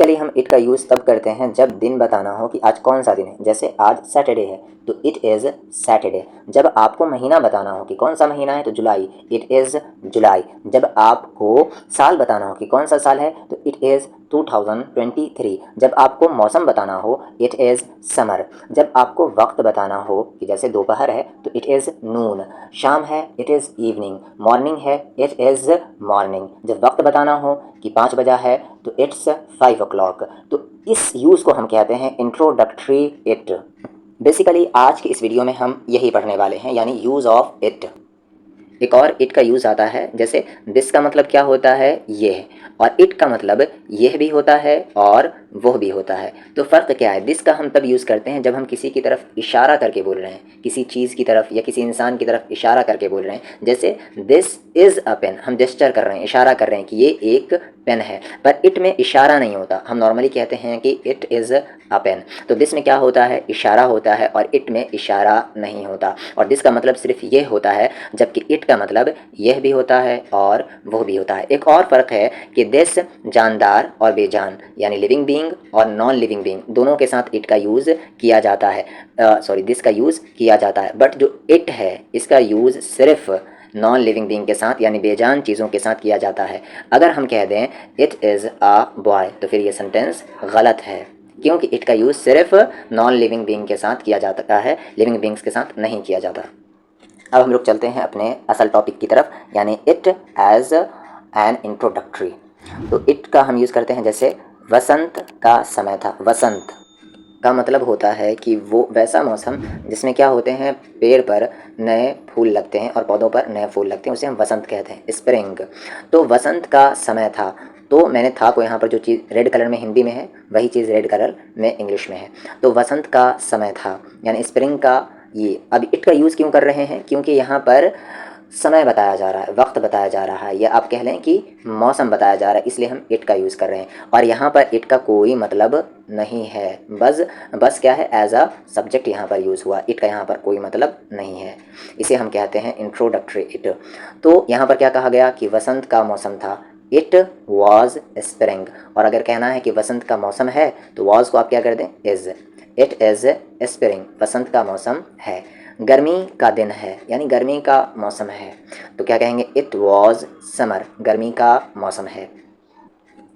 Basically हम it का use तब करते हैं जब दिन बताना हो कि आज कौन सा दिन है। जैसे आज सैटरडे है तो इट इज़ सैटरडे। जब आपको महीना बताना हो कि कौन सा महीना है तो जुलाई, इट इज़ जुलाई। जब आपको साल बताना हो कि कौन सा साल है तो इट इज़ 2023। जब आपको मौसम बताना हो इट इज़ समर। जब आपको वक्त बताना हो कि जैसे दोपहर है तो इट इज़ नून, शाम है इट इज़ इवनिंग, मॉर्निंग है इट इज़ मॉर्निंग। जब वक्त बताना हो कि 5 बजा है तो इट्स 5 o'clock। तो इस यूज़ को हम कहते हैं इंट्रोडक्टरी इट। बेसिकली आज की इस वीडियो में हम यही पढ़ने वाले हैं, यानी यूज़ ऑफ इट। एक और इट का यूज़ आता है, जैसे दिस का मतलब क्या होता है, ये है, और इट का मतलब यह भी होता है और वह भी होता है। तो फ़र्क क्या है? दिस का हम तब यूज़ करते हैं जब हम किसी की तरफ इशारा करके बोल रहे हैं, किसी चीज़ की तरफ या किसी इंसान की तरफ इशारा करके बोल रहे हैं। जैसे दिस इज़ अ पेन, हम जेस्चर कर रहे हैं, इशारा कर रहे हैं कि ये एक पेन है। पर इट में इशारा नहीं होता, हम नॉर्मली कहते हैं कि इट इज़ अ पेन। तो दिस में क्या होता है, इशारा होता है, और इट में इशारा नहीं होता। और दिस का मतलब सिर्फ ये होता है, जबकि इट का मतलब यह भी होता है और वह भी होता है। एक और फ़र्क है कि दिस जानदार और बेजान, यानी लिविंग बीइंग और नॉन लिविंग बीइंग, दोनों के साथ इट का यूज़ किया जाता है, दिस का यूज़ किया जाता है। बट जो इट है इसका यूज़ सिर्फ नॉन लिविंग बीइंग के साथ, यानी बेजान चीज़ों के साथ किया जाता है। अगर हम कह दें इट इज़ अ बॉय तो फिर ये सेंटेंस गलत है, क्योंकि इट का यूज़ सिर्फ नॉन लिविंग बीइंग के साथ किया जाता है, लिविंग बीइंग्स के साथ नहीं किया जाता। अब हम लोग चलते हैं अपने असल टॉपिक की तरफ, यानी इट एज एन इंट्रोडक्टरी। तो इट का हम यूज़ करते हैं, जैसे वसंत का समय था। वसंत का मतलब होता है कि वो वैसा मौसम जिसमें क्या होते हैं, पेड़ पर नए फूल लगते हैं और पौधों पर नए फूल लगते हैं, उसे हम वसंत कहते हैं, स्प्रिंग। तो वसंत का समय था, तो मैंने था को यहाँ पर जो चीज़ रेड कलर में हिंदी में है वही चीज़ रेड कलर में इंग्लिश में है। तो वसंत का समय था यानी स्प्रिंग का। ये अब इट का यूज़ क्यों कर रहे हैं, क्योंकि यहाँ पर समय बताया जा रहा है, वक्त बताया जा रहा है, या आप कह लें कि मौसम बताया जा रहा है, इसलिए हम इट का यूज़ कर रहे हैं। और यहाँ पर इट का कोई मतलब नहीं है, बस क्या है, एज अ सब्जेक्ट यहाँ पर यूज़ हुआ। इट का यहाँ पर कोई मतलब नहीं है, इसे हम कहते हैं इंट्रोडक्टरी इट। तो यहाँ पर क्या कहा गया कि वसंत का मौसम था, इट वॉज स्प्रिंग। और अगर कहना है कि वसंत का मौसम है तो वॉज को आप क्या कर दें, इज़। इट इज़ स्प्रिंग, वसंत का मौसम है। गर्मी का दिन है, यानी गर्मी का मौसम है, तो क्या कहेंगे, इट वॉज समर, गर्मी का मौसम है।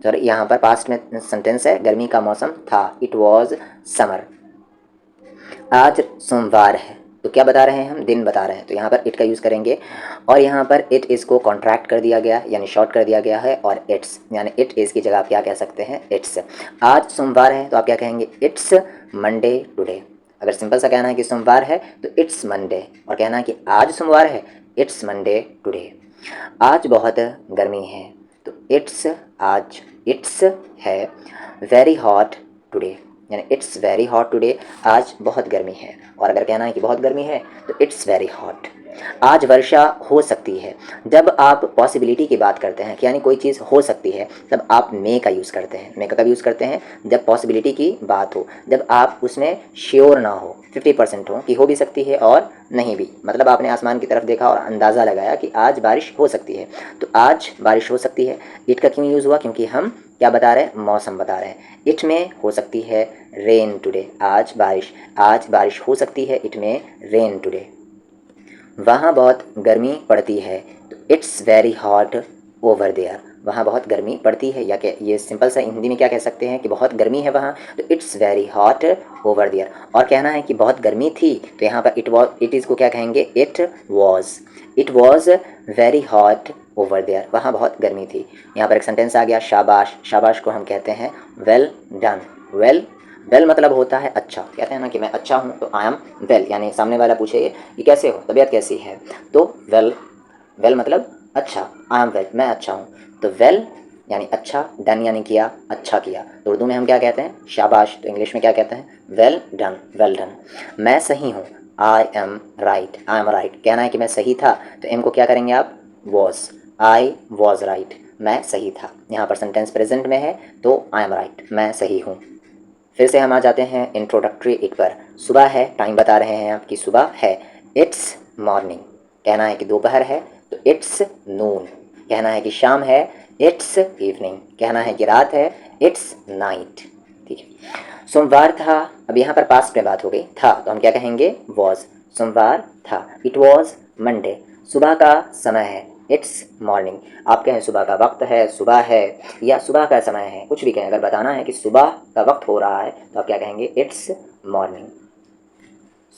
सॉरी, यहाँ पर पास्ट में सेंटेंस है, गर्मी का मौसम था, इट वॉज समर। आज सोमवार है, तो क्या बता रहे हैं हम, दिन बता रहे हैं, तो यहाँ पर इट का यूज़ करेंगे। और यहाँ पर इट इज़ को कॉन्ट्रैक्ट कर दिया गया, यानी शॉर्ट कर दिया गया है, और इट्स, यानी इट इज़ की जगह आप क्या कह सकते हैं, इट्स। आज सोमवार है तो आप क्या कहेंगे, इट्स मंडे टुडे। अगर सिंपल सा कहना है कि सोमवार है तो इट्स मंडे, और कहना है कि आज सोमवार है, इट्स मंडे टुडे। आज बहुत गर्मी है तो इट्स, आज इट्स है वेरी हॉट टुडे, यानी इट्स वेरी हॉट टुडे, आज बहुत गर्मी है। और अगर कहना है कि बहुत गर्मी है तो इट्स वेरी हॉट। आज वर्षा हो सकती है, जब आप पॉसिबिलिटी की बात करते हैं कि यानी कोई चीज़ हो सकती है, तब आप मे का यूज़ करते हैं। मे का कब यूज़ करते हैं, जब पॉसिबिलिटी की बात हो, जब आप उसमें श्योर ना हो, 50% हो कि हो भी सकती है और नहीं भी। मतलब आपने आसमान की तरफ देखा और अंदाज़ा लगाया कि आज बारिश हो सकती है, तो आज बारिश हो सकती है। इट का क्यों यूज़ हुआ, क्योंकि हम क्या बता रहे हैं, मौसम बता रहे हैं। इट में हो सकती है रेन टुडे, आज बारिश हो सकती है, इट में रेन टुडे। वहाँ बहुत गर्मी पड़ती है तो it's very hot over there, वहाँ बहुत गर्मी पड़ती है, या क्या ये सिंपल सा हिंदी में क्या कह सकते हैं कि बहुत गर्मी है वहाँ, तो it's very hot over there. और कहना है कि बहुत गर्मी थी तो यहाँ पर इट इज़ को क्या कहेंगे, it was very hot over there, वहाँ बहुत गर्मी थी। यहाँ पर एक सेंटेंस आ गया, शाबाश। शाबाश को हम कहते हैं वेल डन। वेल मतलब होता है अच्छा, कहते हैं ना कि मैं अच्छा हूँ, तो आई एम वेल, यानी सामने वाला पूछे कि कैसे हो, तबीयत कैसी है, तो वेल मतलब अच्छा, आई एम वेल, मैं अच्छा हूँ। तो वेल यानी अच्छा, डन यानी किया, अच्छा किया, तो उर्दू में हम क्या कहते हैं, शाबाश। तो इंग्लिश में क्या कहते हैं, वेल डन। मैं सही हूँ, आई एम राइट। कहना है कि मैं सही था, तो एम को क्या करेंगे आप, वॉज, आई वॉज राइट, मैं सही था। यहाँ पर सेंटेंस प्रेजेंट में है तो आई एम राइट, मैं सही हूँ। फिर से हम आ जाते हैं इंट्रोडक्टरी इट पर। सुबह है, टाइम बता रहे हैं आपकी सुबह है, इट्स मॉर्निंग। कहना है कि दोपहर है तो इट्स नून। कहना है कि शाम है, इट्स इवनिंग, कहना है कि रात है, इट्स नाइट। ठीक है, सोमवार था, अब यहाँ पर पास्ट में बात हो गई, था तो हम क्या कहेंगे, वॉज। सोमवार था, इट वॉज मंडे। सुबह का समय है, इट्स मॉर्निंग। आप कहें सुबह का वक्त है, सुबह है, या सुबह का समय है, कुछ भी कहें, अगर बताना है कि सुबह का वक्त हो रहा है तो आप क्या कहेंगे, इट्स मॉर्निंग।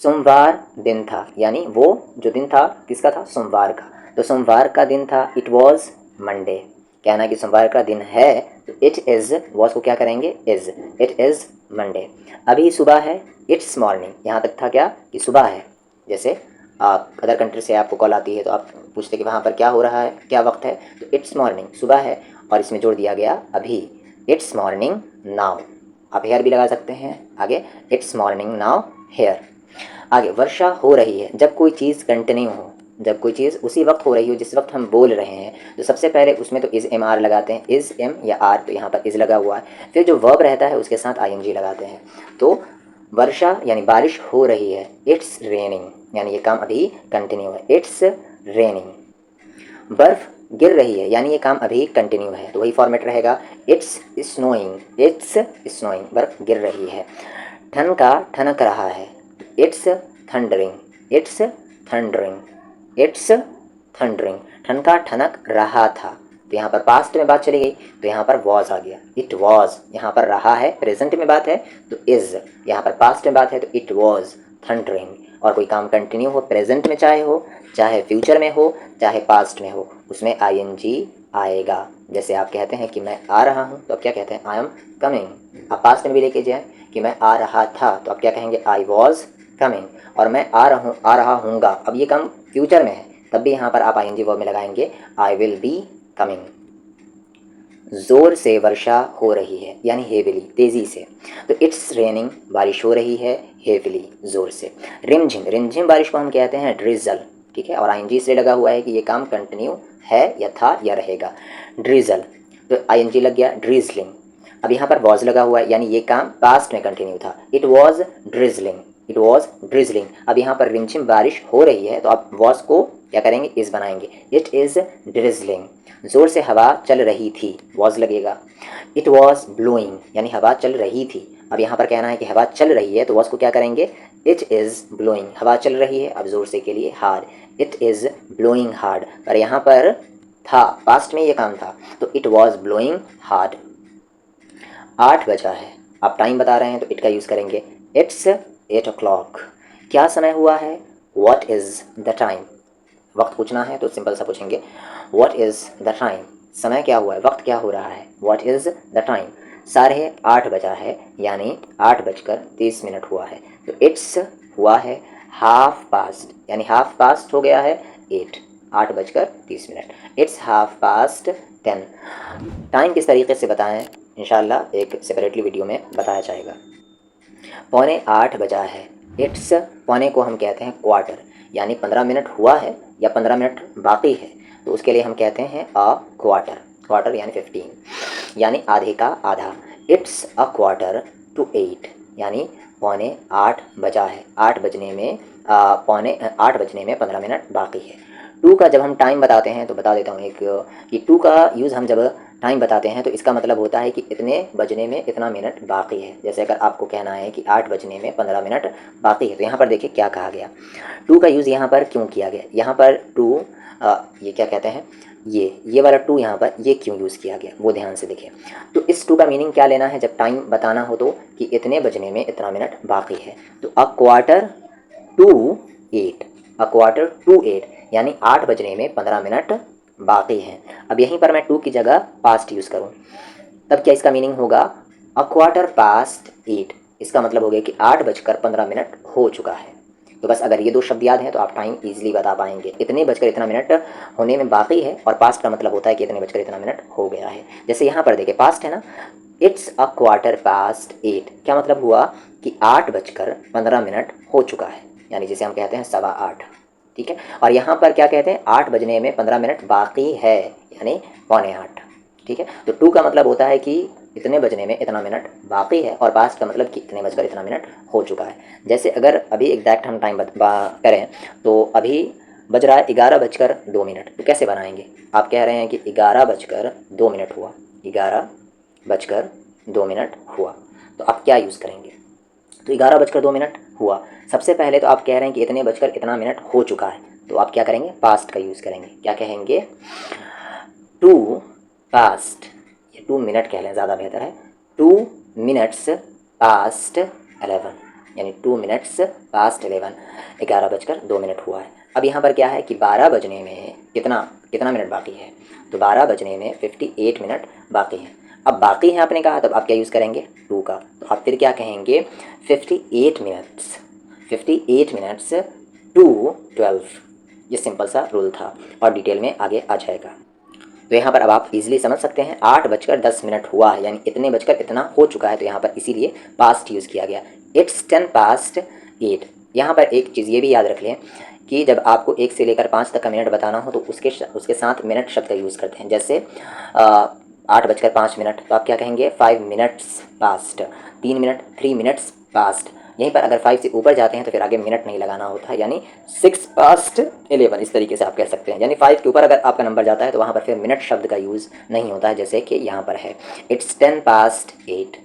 सोमवार दिन था, यानी वो जो दिन था किसका था, सोमवार का, तो सोमवार का दिन था, इट वॉज मंडे। कहना कि सोमवार का दिन है तो इट इज़, वॉज को क्या करेंगे, इज़, इट इज़ मंडे। अभी सुबह है, इट्स मॉर्निंग, यहाँ तक था क्या कि सुबह है। जैसे आप अदर कंट्री से आपको कॉल आती है तो आप पूछते कि वहाँ पर क्या हो रहा है, क्या वक्त है, तो इट्स मॉर्निंग, सुबह है, और इसमें जोड़ दिया गया अभी, इट्स मॉर्निंग नाउ। आप हेयर भी लगा सकते हैं आगे, इट्स मॉर्निंग नाउ हेयर। आगे, वर्षा हो रही है, जब कोई चीज़ कंटिन्यू हो, जब कोई चीज़ उसी वक्त हो रही हो जिस वक्त हम बोल रहे हैं, तो सबसे पहले उसमें तो इज़ एम आर लगाते हैं, इज़ एम या आर, तो यहाँ पर इज़ लगा हुआ है, फिर जो वर्ब रहता है उसके साथ आई एन जी लगाते हैं। तो वर्षा यानी बारिश हो रही है, इट्स रेनिंग, यानी ये काम अभी कंटिन्यू है, इट्स रेनिंग। बर्फ़ गिर रही है, यानी ये काम अभी कंटिन्यू है, तो वही फॉर्मेट रहेगा, इट्स स्नोइंग, इट्स स्नोइंग, बर्फ़ गिर रही है। ठन का ठनक रहा है, it's thundering, it's thundering, it's thundering. ठन का ठनक रहा था, तो यहाँ पर पास्ट में बात चली गई तो यहाँ पर वॉज आ गया, इट वॉज। यहाँ पर रहा है प्रेजेंट में बात है तो इज़, यहाँ पर पास्ट में बात है तो इट वॉज थंडरिंग। और कोई काम कंटिन्यू हो, प्रेजेंट में चाहे हो, चाहे फ्यूचर में हो, चाहे पास्ट में हो, उसमें आई एन जी आएगा। जैसे आप कहते हैं कि मैं आ रहा हूँ तो आप क्या कहते हैं, आई एम कमिंग। आप पास्ट में भी लेके जाएँ कि मैं आ रहा था तो आप क्या कहेंगे, आई वॉज कमिंग। और मैं आ रहा हूँगा, अब ये काम फ्यूचर में है, तब भी यहाँ पर आप आई एन जी वर्ब में लगाएंगे, आई विल बी कमिंग। ज़ोर से वर्षा हो रही है, यानी हेविली, तेज़ी से, तो इट्स रेनिंग, बारिश हो रही है हेविली, ज़ोर से। रिमझिम, रिमझिम बारिश को हम कहते हैं ड्रिजल। ठीक है, और आई एन जी से लगा हुआ है कि ये काम कंटिन्यू है या था या रहेगा, ड्रिजल, तो आई एन जी लग गया, ड्रिजलिंग। अब यहाँ पर वॉज लगा हुआ है, यानी ये काम पास्ट में कंटिन्यू था, it was drizzling, it was drizzling. अब यहाँ पर रिमझिम बारिश हो रही है तो आप वॉज को क्या करेंगे, इज़ बनाएंगे, इट इज़ ड्रिजलिंग। ज़ोर से हवा चल रही थी, वॉज लगेगा। इट वॉज ब्लोइंग, यानी हवा चल रही थी। अब यहाँ पर कहना है कि हवा चल रही है तो वॉज को क्या करेंगे, इट इज़ ब्लोइंग, हवा चल रही है, अब ज़ोर से के लिए hard, it is blowing hard. पर यहाँ पर था, पास्ट में ये काम था, तो इट वॉज ब्लोइंग हार्ड। 8 बजा है, आप टाइम बता रहे हैं तो इट का यूज़ करेंगे, इट्स 8 o'clock। क्या समय हुआ है, व्हाट इज़ द टाइम। वक्त पूछना है तो सिंपल सा पूछेंगे, व्हाट इज़ द टाइम, समय क्या हुआ है, वक्त क्या हो रहा है, व्हाट इज़ द टाइम। 8:30 बजा है, यानी 8:30 हुआ है, तो इट्स हुआ है हाफ पास्ट, यानी हाफ पास्ट हो गया है 8, 8:30, इट्स हाफ पास्ट 10। टाइम किस तरीके से बताएं, इंशाल्लाह एक सेपरेटली वीडियो में बताया जाएगा। 7:45 बजा है, इट्स, पौने को हम कहते हैं क्वार्टर, यानी 15 मिनट हुआ है या 15 मिनट बाकी है, तो उसके लिए हम कहते हैं अ क्वार्टर, क्वार्टर यानी 15, यानी आधे का आधा। इट्स अ क्वार्टर टू 8, यानी 7:45 बजा है, 8 बजने में 15 मिनट बाकी है। टू का जब हम टाइम बताते हैं तो बता देता हूँ एक, कि टू का यूज़ हम जब टाइम बताते हैं तो इसका मतलब होता है कि इतने बजने में इतना मिनट बाकी है। जैसे अगर आपको कहना है कि 8 बजने में 15 मिनट बाकी है, तो यहाँ पर देखिए क्या कहा गया, टू का यूज़ यहाँ पर क्यों किया गया, यहाँ पर टू, ये क्या कहते हैं, ये वाला टू यहाँ पर ये क्यों यूज़ किया गया वो ध्यान से देखिए। तो इस टू का मीनिंग क्या लेना है, जब टाइम बताना हो तो कि इतने बजने में इतना मिनट बाकी है, तो a quarter to 8, a quarter to 8, यानी 8 बजने में 15 मिनट बाकी हैं। अब यहीं पर मैं टू की जगह पास्ट यूज़ करूं, तब क्या इसका मीनिंग होगा, अ क्वार्टर पास्ट 8, इसका मतलब हो गया कि 8:15 हो चुका है। तो बस अगर ये दो शब्द याद हैं तो आप टाइम ईजिली बता पाएंगे, इतने बजकर इतना मिनट होने में बाकी है, और पास्ट का मतलब होता है कि इतने बजकर इतना मिनट हो गया है। जैसे यहाँ पर देखिए पास्ट है ना, इट्स अ क्वार्टर पास्ट 8, क्या मतलब हुआ कि 8:15 हो चुका है, यानी जिसे हम कहते हैं 8:15। ठीक है, और यहाँ पर क्या कहते हैं, 8 बजने में 15 मिनट बाकी है, यानी 7:45। ठीक है, तो टू का मतलब होता है कि इतने बजने में इतना मिनट बाकी है, और पास्ट का मतलब कि इतने बजकर इतना मिनट हो चुका है। जैसे अगर अभी एग्जैक्ट हम टाइम करें तो अभी बज रहा है 11:02। तो कैसे बनाएंगे? आप कह रहे हैं कि 11:02 हुआ, 11:02 हुआ, तो आप क्या यूज़ करेंगे? तो 11:02 हुआ, सबसे पहले तो आप कह रहे हैं कि इतने बजकर इतना मिनट हो चुका है, तो आप क्या करेंगे? पास्ट का यूज़ करेंगे। क्या कहेंगे? टू पास्ट, ये 2 मिनट कह लें ज़्यादा बेहतर है। 2 मिनट्स पास्ट 11, यानी 2 मिनट्स पास्ट 11, 11:02 हुआ है। अब यहाँ पर क्या है कि 12 बजने में कितना कितना मिनट बाकी है? तो 12 बजने में 58 मिनट बाकी हैं। अब बाकी है आपने कहा, तब आप क्या यूज़ करेंगे? 2 का। तो आप फिर क्या कहेंगे? 58 मिनट्स, 58 मिनट्स टू 12। ये सिंपल सा रूल था और डिटेल में आगे आ जाएगा। तो यहाँ पर अब आप इजीली समझ सकते हैं 8:10 हुआ है, यानी इतने बजकर इतना हो चुका है, तो यहाँ पर इसीलिए पास्ट यूज़ किया गया। It's 10 past 8। यहाँ पर एक चीज़ ये भी याद रख लें कि जब आपको 1 से लेकर 5 तक का मिनट बताना हो तो उसके साथ मिनट शब्द का यूज़ करते हैं। जैसे 8:05, तो आप क्या कहेंगे? 5 minutes past, 3 minute, 3 minutes past. यहीं पर अगर 5 से ऊपर जाते हैं तो फिर आगे मिनट नहीं लगाना होता है, यानी 6 past 11, इस तरीके से आप कह सकते हैं। यानी 5 के ऊपर अगर आपका नंबर जाता है तो वहाँ पर फिर मिनट शब्द का यूज़ नहीं होता है, जैसे कि यहाँ पर है इट्स 10 past 8।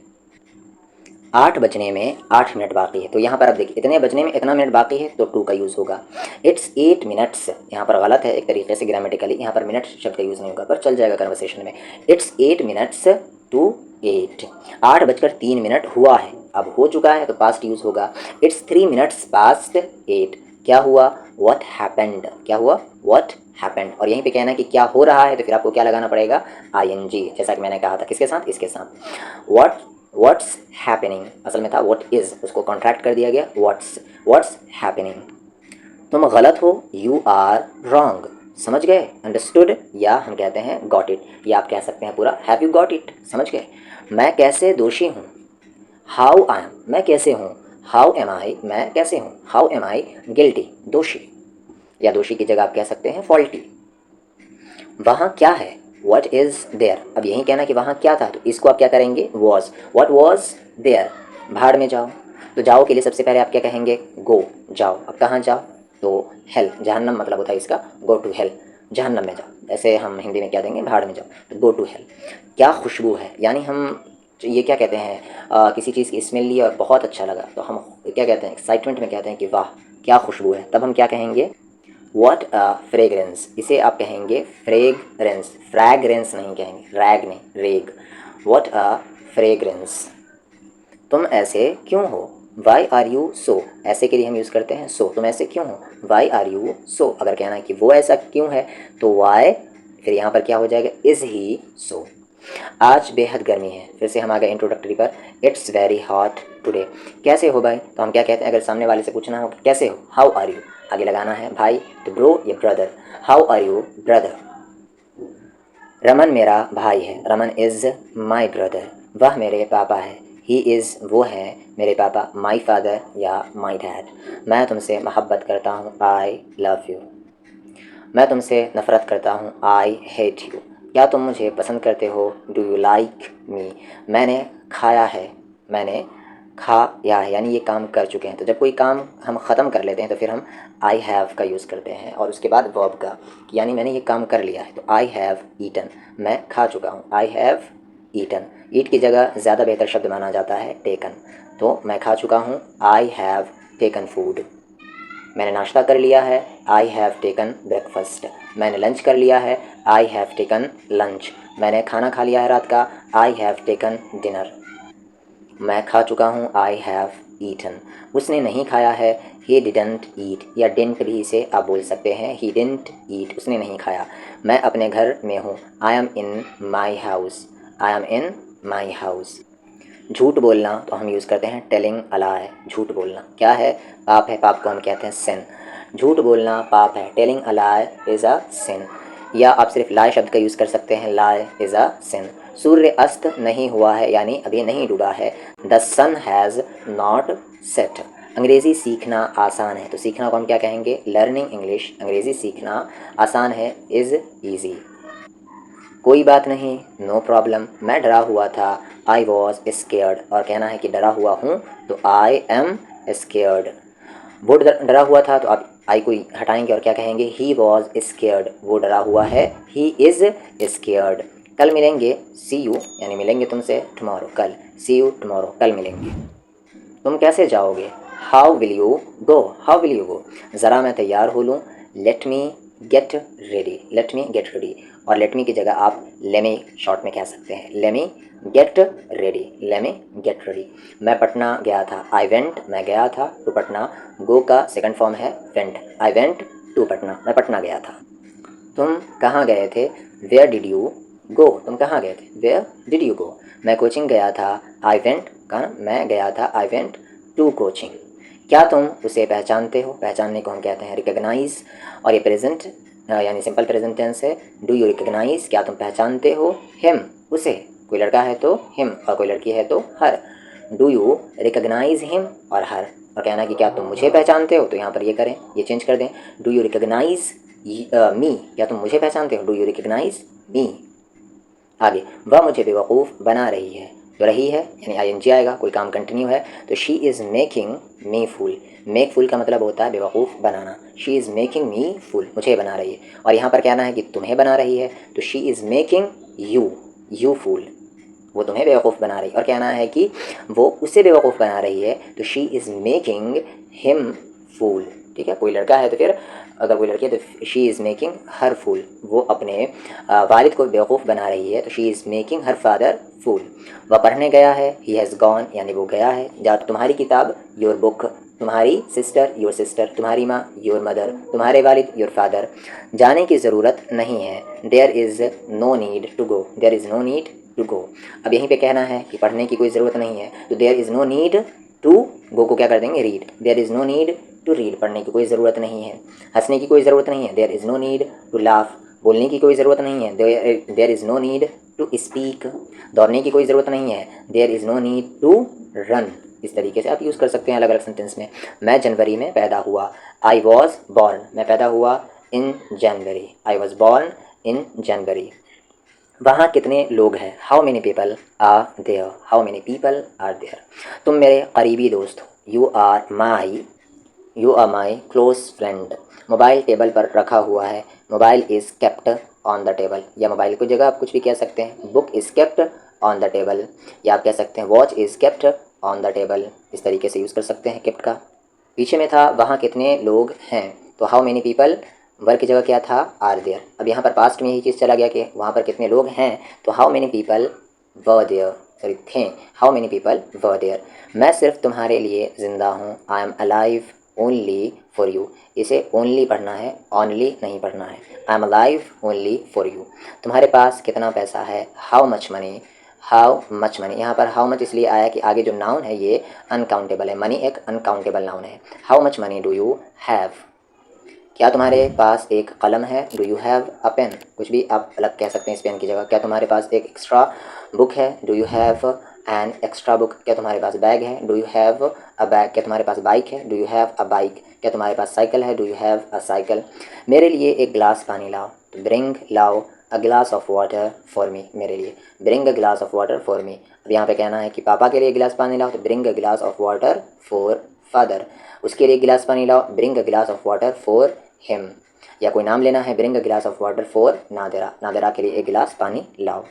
8 बजने में 8 मिनट बाकी है, तो यहाँ पर अब देखिए इतने बजने में इतना मिनट बाकी है, तो 2 का यूज़ होगा। इट्स 8 मिनट्स, यहाँ पर गलत है एक तरीके से ग्रामेटिकली, यहाँ पर मिनट शब्द का यूज़ नहीं होगा, पर चल जाएगा कन्वर्सेशन में। इट्स 8 मिनट्स टू 8, 8:03 हुआ है, अब हो चुका है तो पास्ट यूज़ होगा। इट्स 3 मिनट्स पास्ट 8, क्या हुआ? व्हाट हैपेंड, क्या हुआ? What happened. और यहीं पे कहना है कि क्या हो रहा है, तो फिर आपको क्या लगाना पड़ेगा? ING, जैसा कि मैंने कहा था, किसके साथ? इसके साथ। व्हाट्स हैपनिंग, असल में था व्हाट इज़, उसको कॉन्ट्रैक्ट कर दिया गया व्हाट्स हैपनिंग। तुम गलत हो, यू आर रॉन्ग, समझ गए? अंडरस्टूड, या हम कहते हैं गॉट इट, या आप कह सकते हैं पूरा हैव यू गॉट इट, समझ गए? मैं कैसे दोषी हूँ, हाउ आई एम, मैं कैसे हूँ, हाउ एम आई, मैं कैसे हूँ, हाउ एम आई गिल्टी, दोषी, या दोषी की जगह आप कह सकते हैं फॉल्टी। वहाँ क्या है, वट इज़ देयर, अब यही कहना कि वहाँ क्या था, तो इसको आप क्या करेंगे? वॉज, वट वॉज देयर, भाड़ में जाओ। तो जाओ के लिए सबसे पहले आप क्या कहेंगे? गो, जाओ। अब कहाँ जाओ? तो हेल, जहन्नम मतलब होता है इसका, गो टू हेल, जहन्नम में जाओ। ऐसे हम हिंदी में क्या देंगे? भाड़ में जाओ, तो गो टू हेल। क्या खुशबू है, यानी हम ये क्या कहते हैं, किसी चीज़ की स्मेल ली और बहुत अच्छा लगा, तो हम क्या कहते हैं? एक्साइटमेंट में कहते हैं कि वाह क्या खुशबू है, तब हम क्या कहेंगे? वॉट अ फ्रेगरेंस, इसे आप कहेंगे फ्रेगरेंस, फ्रैगरेंस नहीं कहेंगे, रैग नहीं, रेग। वॉट अ फ्रेगरेंस, तुम ऐसे क्यों हो, वाई आर यू सो, ऐसे के लिए हम यूज़ करते हैं सो, तुम ऐसे क्यों हो, वाई आर यू सो। अगर कहना है कि वो ऐसा क्यों है, तो वाई, फिर यहाँ पर क्या हो जाएगा? इज़ ही सो। आज बेहद गर्मी है, फिर से हम आ गए इंट्रोडक्टरी पर। इट्स वेरी हॉट टुडे, कैसे हो भाई, तो हम क्या कहते हैं? अगर सामने वाले से पूछना हो कि कैसे हो, हाउ आर यू, आगे लगाना है भाई, तो ब्रो या brother, how are you brother. Raman मेरा भाई है, रमन इज़ माई ब्रदर, वह मेरे पापा है, ही इज़, वो है मेरे पापा, माई फादर या माई डैड। मैं तुमसे मोहब्बत करता हूँ, आई लव यू। मैं तुमसे नफ़रत करता हूँ, आई हेट यू। क्या तुम मुझे पसंद करते हो, डू यू लाइक मी। मैंने खाया है, मैंने खाया है, यानी ये काम कर चुके हैं। तो जब कोई काम हम ख़त्म कर लेते हैं तो फिर हम आई हैव का यूज़ करते हैं, और उसके बाद वर्ब का, यानी मैंने ये काम कर लिया है, तो आई हैव ईटन, मैं खा चुका हूँ, आई हैव ईटन। ईट की जगह ज़्यादा बेहतर शब्द माना जाता है टेकन, तो मैं खा चुका हूँ, आई हैव टेकन फूड। मैंने नाश्ता कर लिया है, आई हैव टेकन ब्रेकफास्ट। मैंने लंच कर लिया है, आई हैव टेकन लंच। मैंने खाना खा लिया है रात का, आई हैव टेकन डिनर। मैं खा चुका हूँ, आई हैव ईटन। उसने नहीं खाया है, ही डिडंट ईट, या डिंट भी इसे आप बोल सकते हैं, ही डिडंट ईट, उसने नहीं खाया। मैं अपने घर में हूँ, I M in my house, I am in my house. झूठ बोलना तो हम यूज़ करते हैं टेलिंग अ लाई, झूठ बोलना क्या है? पाप है, पाप को हम कहते हैं सिन, झूठ बोलना पाप है, telling a lie is a सिन। या आप सिर्फ लाई शब्द का यूज़ कर सकते हैं, लाई इज़ अ सिन। सूर्य अस्त नहीं हुआ है, यानी अभी नहीं डूबा है, the sun has not set. अंग्रेज़ी सीखना आसान है, तो सीखना को हम क्या कहेंगे? लर्निंग इंग्लिश, अंग्रेज़ी सीखना आसान है, इज़ ईजी। कोई बात नहीं, नो प्रॉब्लम, मैं डरा हुआ था, आई वॉज स्केयर्ड, और कहना है कि डरा हुआ हूँ, तो आई एम स्केयर्ड। वो डरा हुआ था, तो आप आई को हटाएंगे और क्या कहेंगे, ही वॉज स्केयर्ड, वो डरा हुआ है, ही इज़ स्केयर्ड। कल मिलेंगे, सी यू, यानी मिलेंगे तुमसे टुमारो, कल, सी यू टुमारो, कल मिलेंगे। तुम कैसे जाओगे, how will you go, how will you go. ज़रा मैं तैयार हो लूँ, let me get ready, let me get ready. और लेट मी की जगह आप लेमी शॉर्ट में कह सकते हैं, lemme get ready, lemme get ready. मैं पटना गया था, आई वेंट, मैं गया था, टू पटना, गो का सेकंड फॉर्म है went, I went to Patna, मैं पटना गया था। तुम कहाँ गए थे, वेयर डिड यू गो, तुम कहाँ गए थे, वेयर डिड यू गो। मैं कोचिंग गया था, आई वेंट का, मैं गया था, आई वेंट टू कोचिंग। क्या तुम उसे पहचानते हो, पहचानने को हम कहते हैं रिकग्नाइज, और ये प्रेजेंट यानी सिंपल प्रेजेंट टेंस है। डू यू रिकग्नाइज, क्या तुम पहचानते हो, हिम, उसे, कोई लड़का है तो हिम और कोई लड़की है तो हर। डू यू रिकग्नाइज हिम और हर, और कहना कि क्या तुम मुझे पहचानते हो, तो यहाँ पर ये करें, ये चेंज कर दें, डू यू रिकग्नाइज मी, क्या तुम मुझे पहचानते हो, डू यू रिकग्नाइज मी। आगे, वह मुझे बेवकूफ़ बना रही है, तो रही है यानी आई आएगा, कोई काम कंटिन्यू है तो she is making me fool. Make fool का मतलब होता है बेवकूफ़ बनाना, she is making me fool, मुझे बना रही है। और यहाँ पर कहना है कि तुम्हें बना रही है, तो she is making you fool, वो तुम्हें बेवकूफ़ बना रही है। और कहना है कि वो उसे बेवकूफ़ बना रही है, तो शी इज़ मेकिंग हिम फूल। ठीक है, कोई लड़का है तो फिर, अगर कोई लड़की है तो she is making her fool, वो अपने वालिद को बेवकूफ़ बना रही है, तो she is making her father fool. वह पढ़ने गया है, ही हैज़ गॉन, यानी वो गया है। जा तुम्हारी किताब, योर बुक, तुम्हारी सिस्टर, योर सिस्टर, तुम्हारी माँ, योर मदर, तुम्हारे वालिद, योर फादर। जाने की ज़रूरत नहीं है, there is no need to go, there is no need to go. अब यहीं पे कहना है कि पढ़ने की कोई ज़रूरत नहीं है, तो there is no need to go को क्या कर देंगे, read, there is no need to read, पढ़ने की कोई ज़रूरत नहीं है। हंसने की कोई ज़रूरत नहीं है, there is no need to laugh, बोलने की कोई ज़रूरत नहीं है, there is no need to speak, दौड़ने की कोई ज़रूरत नहीं है, there is no need to run. इस तरीके से आप यूज़ कर सकते हैं अलग अलग सेंटेंस में। मैं जनवरी में पैदा हुआ, आई वॉज बॉर्न, मैं पैदा हुआ इन जनवरी, आई वॉज बॉर्न इन जनवरी। वहाँ कितने लोग हैं, how many people are there, how many people are there. तुम मेरे करीबी दोस्त हो, you are my close friend. Mobile table पर रखा हुआ है, mobile is kept on the table, या मोबाइल की जगह आप कुछ भी कह सकते हैं, book is kept on the table, या आप कह सकते हैं watch is kept on the table. इस तरीके से यूज़ कर सकते हैं केप्ट का। पीछे में था वहाँ कितने लोग हैं, तो हाउ मेनी पीपल, वर्ग की जगह क्या था, आर देयर। अब यहाँ पर पास्ट में यही चीज़ चला गया कि वहाँ पर कितने लोग हैं, तो how many people were there, sorry थे, how many people were there. मैं सिर्फ तुम्हारे लिए ज़िंदा हूँ, I am alive only for you. इसे ओनली पढ़ना है, ऑनली नहीं पढ़ना है। I am alive only for you. तुम्हारे पास कितना पैसा है, how much money, how much money. यहाँ पर हाउ मच इसलिए आया कि आगे जो नाउन है ये अनकाउंटेबल है, मनी एक अनकाउंटेबल नाउन है। How much money do you have, क्या तुम्हारे पास एक कलम है, do you have a pen, कुछ भी आप अलग कह सकते हैं इस पेन की जगह। क्या तुम्हारे पास एक एक्स्ट्रा बुक है, do you have an extra book. क्या तुम्हारे पास बैग है, do you have a bag. क्या तुम्हारे पास बाइक है, do you have a bike. क्या तुम्हारे पास साइकिल है, do you have a cycle. मेरे लिए एक गिलास पानी लाओ, तो ब्रिंग, लाओ, a glass of water for me, मेरे लिए, bring a glass of water for me. अब यहाँ पे कहना है कि पापा के लिए गिलास पानी लाओ, तो bring a glass of water for father. उसके लिए गिलास पानी लाओ, bring a glass of water for him. या कोई नाम लेना है, ब्रिंग अ गिलास of water for Nadira, Nadira के लिए एक गिलास पानी लाओ।